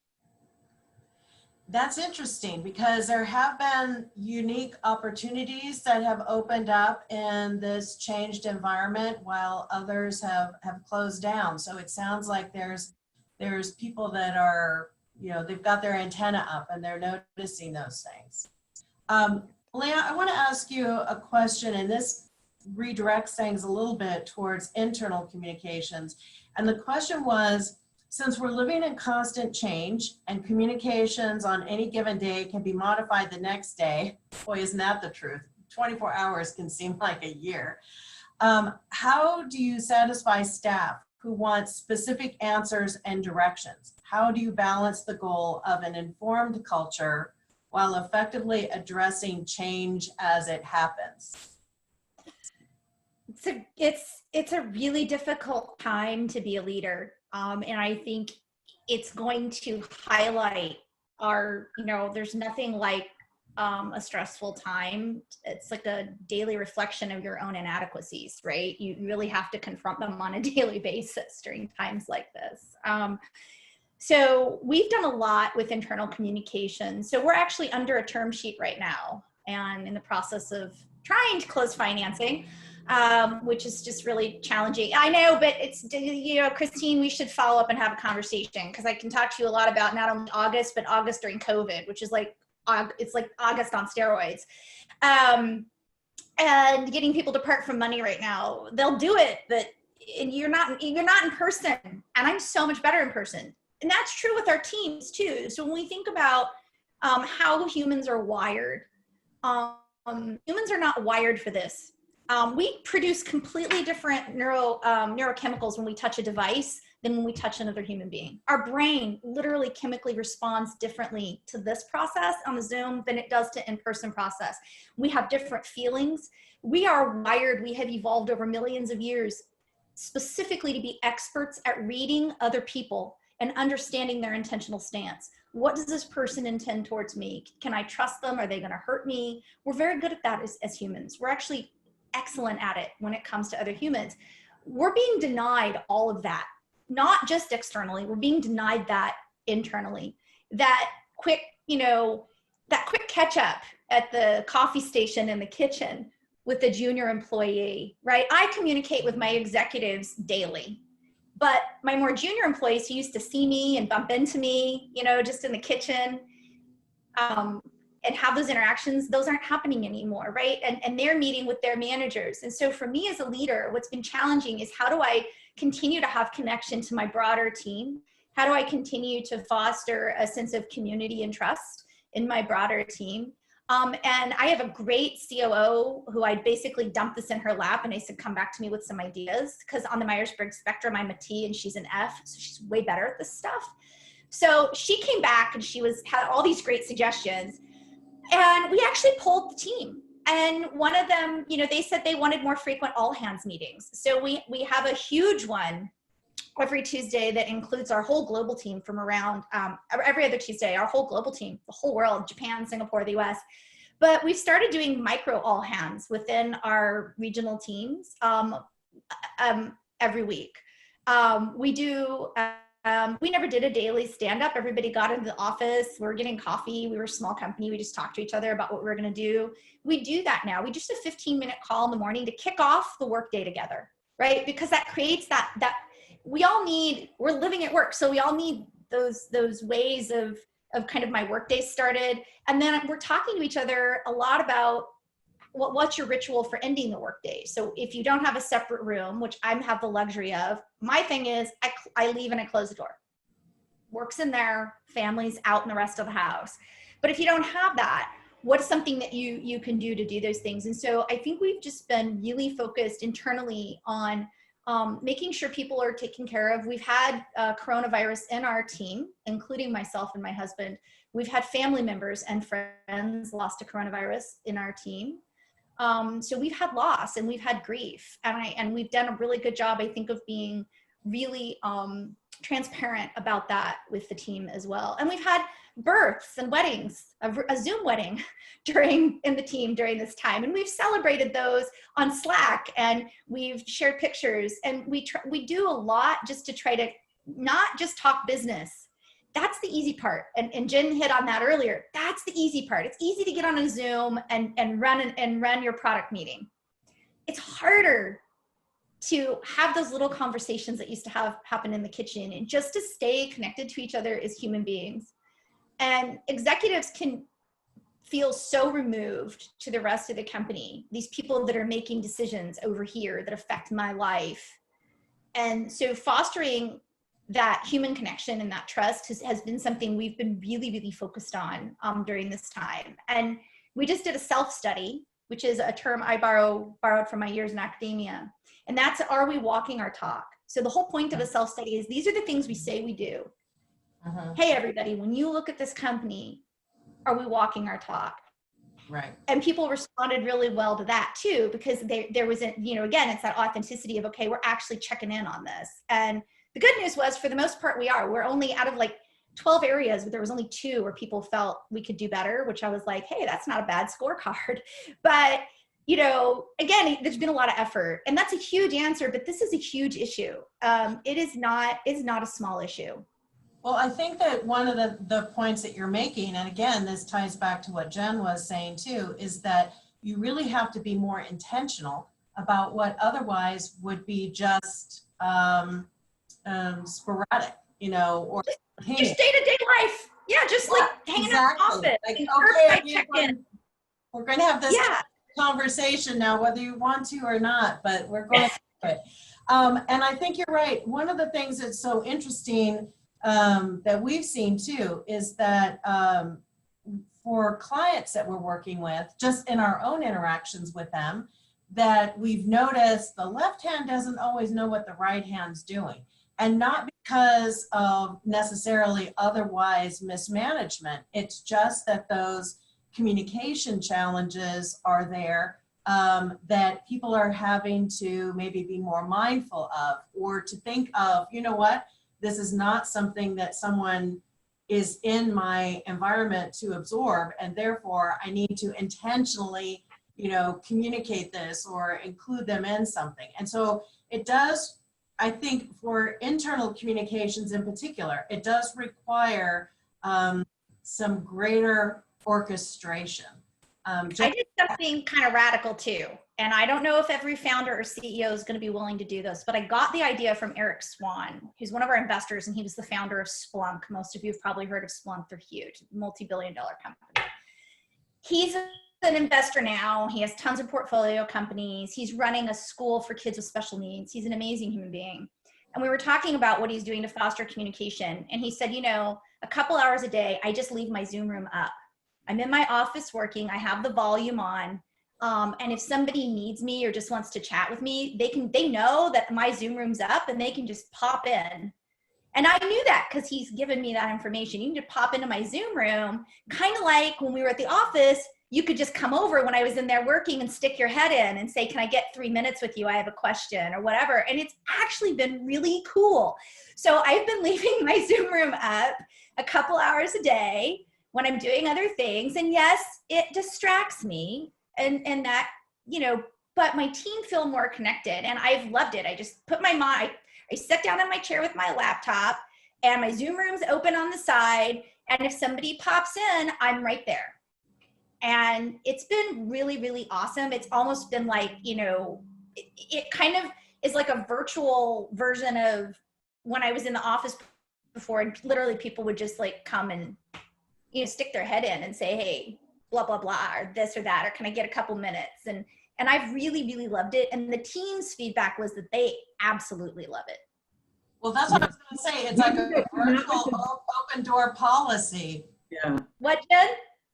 That's interesting because there have been unique opportunities that have opened up in this changed environment while others have closed down. So it sounds like there's people that are, they've got their antenna up and they're noticing those things. Leah, I want to ask you a question, and this redirects things a little bit towards internal communications. And the question was, since we're living in constant change and communications on any given day can be modified the next day, boy, isn't that the truth? 24 hours can seem like a year. How do you satisfy staff who want specific answers and directions? How do you balance the goal of an informed culture while effectively addressing change as it happens? It's a really difficult time to be a leader. And I think it's going to highlight there's nothing like a stressful time. It's like a daily reflection of your own inadequacies, right? You really have to confront them on a daily basis during times like this. So we've done a lot with internal communication. So we're actually under a term sheet right now and in the process of trying to close financing. Which is just really challenging. I know, but it's, Christine, we should follow up and have a conversation because I can talk to you a lot about not only August, but August during COVID, which is it's like August on steroids. And getting people to part from money right now, they'll do it, but you're not in person. And I'm so much better in person. And that's true with our teams too. So when we think about how humans are wired, humans are not wired for this. We produce completely different neurochemicals when we touch a device than when we touch another human being. Our brain literally chemically responds differently to this process on the Zoom than it does to in-person process. We have different feelings. We are wired, we have evolved over millions of years specifically to be experts at reading other people and understanding their intentional stance. What does this person intend towards me? Can I trust them? Are they gonna hurt me? We're very good at that as humans. We're actually excellent at it when it comes to other humans. We're being denied all of that, not just externally, we're being denied that internally. That quick catch up at the coffee station in the kitchen with the junior employee, right? I communicate with my executives daily, but my more junior employees who used to see me and bump into me, just in the kitchen, and have those interactions, those aren't happening anymore, right? And they're meeting with their managers. And so for me as a leader, what's been challenging is how do I continue to have connection to my broader team? How do I continue to foster a sense of community and trust in my broader team? And I have a great COO who I basically dumped this in her lap and I said, come back to me with some ideas, because on the Myers-Briggs spectrum, I'm a T and she's an F, so she's way better at this stuff. So she came back and she had all these great suggestions. And we actually polled the team. And one of them, they said they wanted more frequent all hands meetings. So we have a huge one every Tuesday that includes our whole global team from around, every other Tuesday, our whole global team, the whole world, Japan, Singapore, the US. But we've started doing micro all hands within our regional teams every week. We never did a daily stand-up. Everybody got into the office. We were getting coffee. We were a small company. We just talked to each other about what we were going to do. We do that now. We just a 15-minute call in the morning to kick off the workday together, right? Because that creates that we're living at work. So we all need those ways of kind of my workday started. And then we're talking to each other a lot about what's your ritual for ending the workday? So if you don't have a separate room, which I have the luxury of, my thing is I leave and I close the door. Work's in there, family's out in the rest of the house. But if you don't have that, what's something that you can do to do those things? And so I think we've just been really focused internally on making sure people are taken care of. We've had coronavirus in our team, including myself and my husband. We've had family members and friends lost to coronavirus in our team. So we've had loss and we've had grief, and we've done a really good job, I think, of being really transparent about that with the team as well. And we've had births and weddings, a Zoom wedding in the team during this time, and we've celebrated those on Slack, and we've shared pictures, and we do a lot just to try to not just talk business, that's the easy part. And Jen hit on that earlier. That's the easy part. It's easy to get on a Zoom and run your product meeting. It's harder to have those little conversations that used to happen in the kitchen, and just to stay connected to each other as human beings. And executives can feel so removed to the rest of the company, these people that are making decisions over here that affect my life. And so fostering that human connection and that trust has been something we've been really, really focused on during this time. And we just did a self-study, which is a term I borrowed from my years in academia. And that's, are we walking our talk? So the whole point of a self-study is, these are the things we say we do. Hey, everybody, when you look at this company, are we walking our talk? Right. And people responded really well to that too, because there was, again, it's that authenticity of, okay, we're actually checking in on this. And the good news was, for the most part, we're only out of like 12 areas, but there was only 2 where people felt we could do better, which I was like, hey, that's not a bad scorecard. But, again, there's been a lot of effort, and that's a huge answer, but this is a huge issue. It is not a small issue. Well, I think that one of the points that you're making, and again, this ties back to what Jen was saying too, is that you really have to be more intentional about what otherwise would be just sporadic, or just day-to-day life. Yeah, just like hanging out in the office. Like, okay, we're going to have this conversation now, whether you want to or not, but we're going to do it. And I think you're right. One of the things that's so interesting that we've seen too is that for clients that we're working with, just in our own interactions with them, that we've noticed the left hand doesn't always know what the right hand's doing. And not because of necessarily otherwise mismanagement. It's just that those communication challenges are there that people are having to maybe be more mindful of, or to think of, what? This is not something that someone is in my environment to absorb, and therefore I need to intentionally, communicate this or include them in something. And so it does, I think, for internal communications in particular, it does require some greater orchestration. I did something kind of radical too. And I don't know if every founder or CEO is going to be willing to do this, but I got the idea from Eric Swan, who's one of our investors, and he was the founder of Splunk. Most of you have probably heard of Splunk. They're huge, multi-billion-dollar company. He's an investor now. He has tons of portfolio companies. He's running a school for kids with special needs. He's an amazing human being. And we were talking about what he's doing to foster communication. And he said, a couple hours a day, I just leave my Zoom room up. I'm in my office working. I have the volume on. And if somebody needs me or just wants to chat with me, they know that my Zoom room's up and they can just pop in. And I knew that because he's given me that information. You can just pop into my Zoom room, kind of like when we were at the office, you could just come over when I was in there working and stick your head in and say, can I get 3 minutes with you? I have a question or whatever. And it's actually been really cool. So I've been leaving my Zoom room up a couple hours a day when I'm doing other things. And yes, it distracts me and that, but my team feel more connected, and I've loved it. I just put I sit down in my chair with my laptop, and my Zoom room's open on the side. And if somebody pops in, I'm right there. And it's been really, really awesome. It's almost been like, it kind of is like a virtual version of when I was in the office before, and literally people would just like come and, stick their head in and say, hey, blah, blah, blah, or this or that, or can I get a couple minutes? And I've really, really loved it. And the team's feedback was that they absolutely love it. Well, that's what I was going to say. It's like a virtual open door policy. Yeah. What, Jen?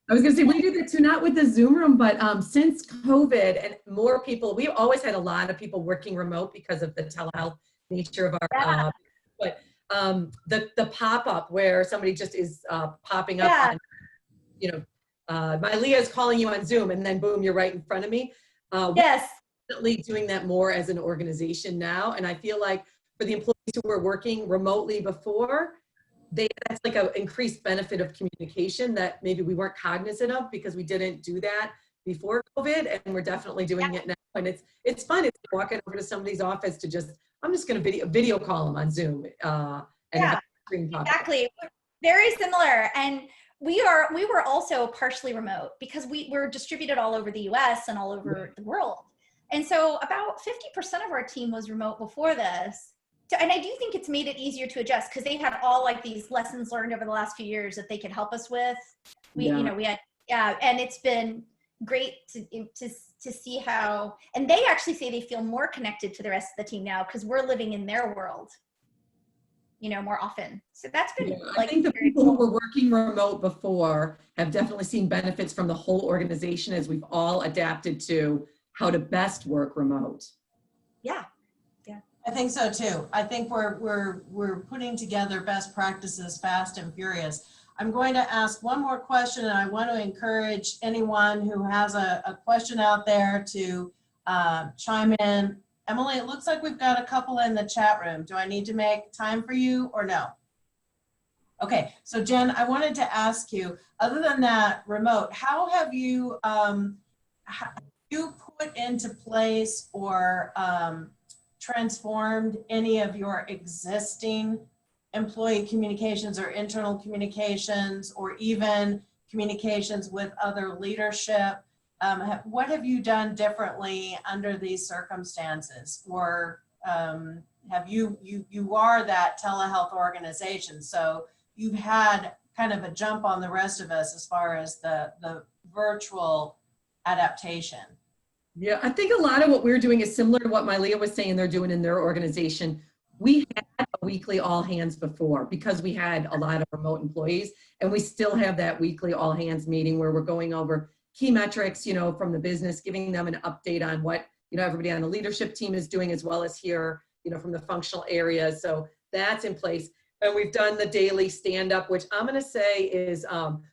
I was going to say, we do that too, not with the Zoom room, but since COVID and more people, we've always had a lot of people working remote because of the telehealth nature of our, but the pop-up where somebody just is popping up and, my Leah is calling you on Zoom, and then boom, you're right in front of me. Yes. We're definitely doing that more as an organization now. And I feel like for the employees who were working remotely before, that's like an increased benefit of communication that maybe we weren't cognizant of because we didn't do that before COVID, and we're definitely doing it now. And it's fun. It's walking over to somebody's office to I'm just going to video call them on Zoom. And have a screen pop up. Exactly. Very similar. And we were also partially remote because we were distributed all over the US and all over the world. And so about 50% of our team was remote before this. And I do think it's made it easier to adjust because they had all like these lessons learned over the last few years that they could help us with. We had, and it's been great to see how, and they actually say they feel more connected to the rest of the team now because we're living in their world, more often. So that's been I think the people who were working remote before have definitely seen benefits from the whole organization as we've all adapted to how to best work remote. Yeah. I think so too. I think we're putting together best practices fast and furious. I'm going to ask one more question, and I want to encourage anyone who has a question out there to chime in. Emily, it looks like we've got a couple in the chat room. Do I need to make time for you or no? Okay, so Jen, I wanted to ask you, other than that remote, how have you put into place or transformed any of your existing employee communications or internal communications or even communications with other leadership? What have you done differently under these circumstances? Or have you are that telehealth organization, so you've had kind of a jump on the rest of us as far as the virtual adaptation. Yeah, I think a lot of what we're doing is similar to what Mylea was saying they're doing in their organization. We had a weekly all hands before because we had a lot of remote employees, and we still have that weekly all hands meeting where we're going over key metrics, from the business, giving them an update on what, everybody on the leadership team is doing, as well as here, from the functional areas. So that's in place. And we've done the daily stand-up, which I'm going to say is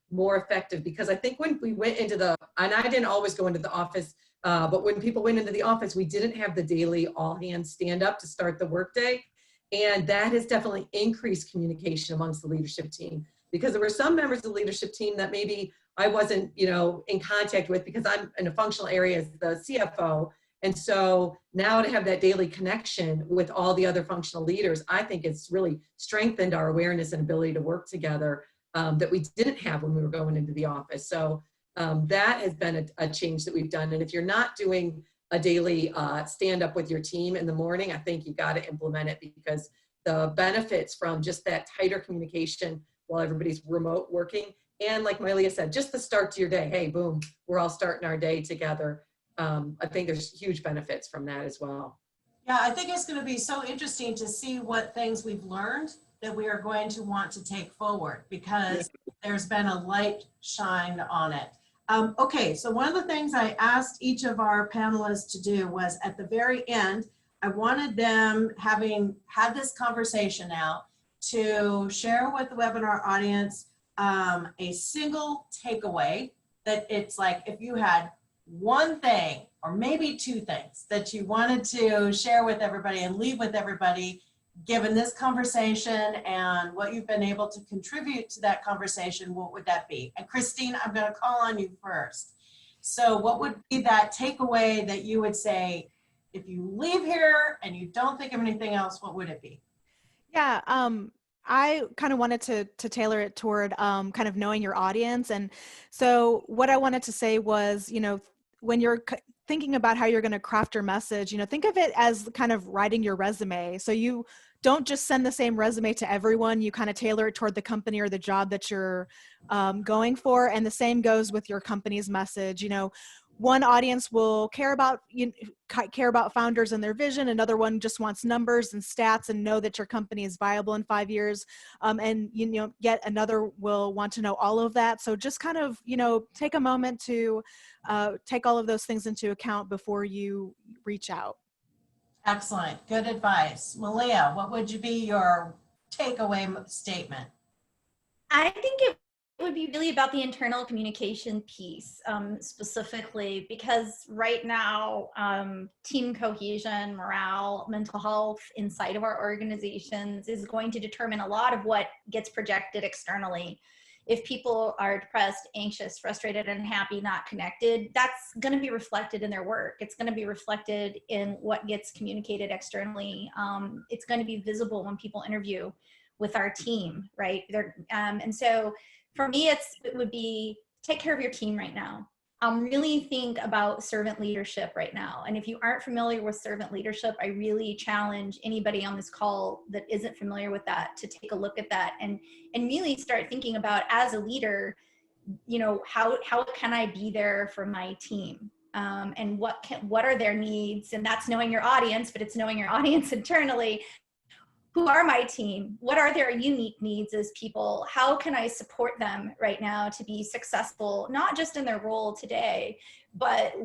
more effective because I think when we went into and I didn't always go into the office, but when people went into the office, we didn't have the daily all hands stand-up to start the workday. And that has definitely increased communication amongst the leadership team because there were some members of the leadership team that maybe I wasn't, in contact with because I'm in a functional area as the CFO. And so now to have that daily connection with all the other functional leaders, I think it's really strengthened our awareness and ability to work together that we didn't have when we were going into the office. So that has been a change that we've done. And if you're not doing a daily stand up with your team in the morning, I think you got to implement it because the benefits from just that tighter communication while everybody's remote working. And like Mylea said, just the start to your day, hey, boom, we're all starting our day together. I think there's huge benefits from that as well. Yeah, I think it's going to be so interesting to see what things we've learned that we are going to want to take forward because there's been a light shine on it. Okay, so one of the things I asked each of our panelists to do was at the very end, I wanted them, having had this conversation now, to share with the webinar audience a single takeaway that it's like if you had one thing or maybe two things that you wanted to share with everybody and leave with everybody given this conversation and what you've been able to contribute to that conversation, what would that be? And Christine, I'm going to call on you first. So what would be that takeaway that you would say, if you leave here and you don't think of anything else, what would it be? Yeah, I kind of wanted to tailor it toward kind of knowing your audience. And so what I wanted to say was, when you're thinking about how you're going to craft your message, think of it as kind of writing your resume. So you don't just send the same resume to everyone. You kind of tailor it toward the company or the job that you're going for. And the same goes with your company's message. One audience will care about founders and their vision. Another one just wants numbers and stats and know that your company is viable in 5 years. And yet another will want to know all of that. So just kind of take a moment to take all of those things into account before you reach out. Excellent, good advice. Mylea, what would be your takeaway statement? I think it would be really about the internal communication piece specifically, because right now team cohesion, morale, mental health inside of our organizations is going to determine a lot of what gets projected externally. If people are depressed, anxious, frustrated, unhappy, not connected, that's going to be reflected in their work. It's going to be reflected in what gets communicated externally. It's going to be visible when people interview. with our team, right? And so for me, it would be take care of your team right now. Really think about servant leadership right now. And if you aren't familiar with servant leadership, I really challenge anybody on this call that isn't familiar with that to take a look at that and really start thinking about, as a leader, you know, how can I be there for my team? And what are their needs? And that's knowing your audience, but it's knowing your audience internally. Who are my team? What are their unique needs as people? How can I support them right now to be successful, not just in their role today, but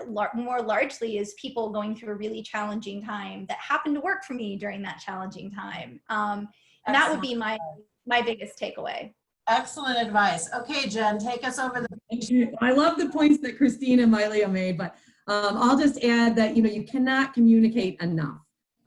more largely as people going through a really challenging time that happened to work for me during that challenging time. And that would be my biggest takeaway. Excellent advice. Okay, Jen, take us over the. Thank you. I love the points that Christina and Mylea made, but I'll just add that, you know, you cannot communicate enough.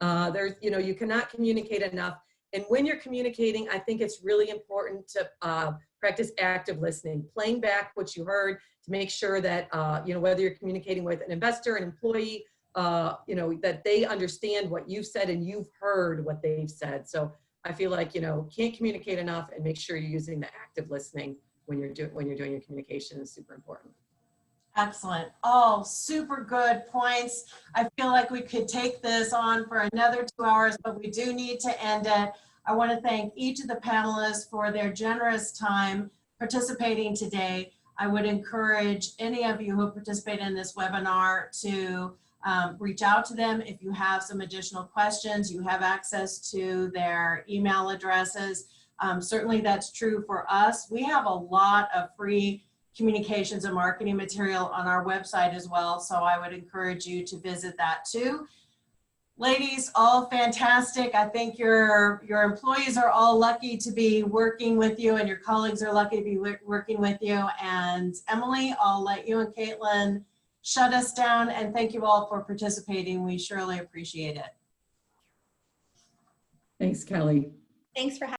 You cannot communicate enough. And when you're communicating, I think it's really important to practice active listening, playing back what you heard to make sure that, whether you're communicating with an investor, an employee, that they understand what you've said and you've heard what they've said. So I feel like, can't communicate enough, and make sure you're using the active listening when you're doing your communication is super important. Excellent. All super good points. I feel like we could take this on for another 2 hours, but we do need to end it. I want to thank each of the panelists for their generous time participating today. I would encourage any of you who participate in this webinar to reach out to them. If you have some additional questions, you have access to their email addresses. Certainly that's true for us. We have a lot of free communications and marketing material on our website as well, so I would encourage you to visit that too. Ladies, all fantastic. I think your employees are all lucky to be working with you, and your colleagues are lucky to be working with you. And Emily, I'll let you and Caitlin shut us down, and thank you all for participating. We surely appreciate it. Thanks, Kelly. Thanks for having me.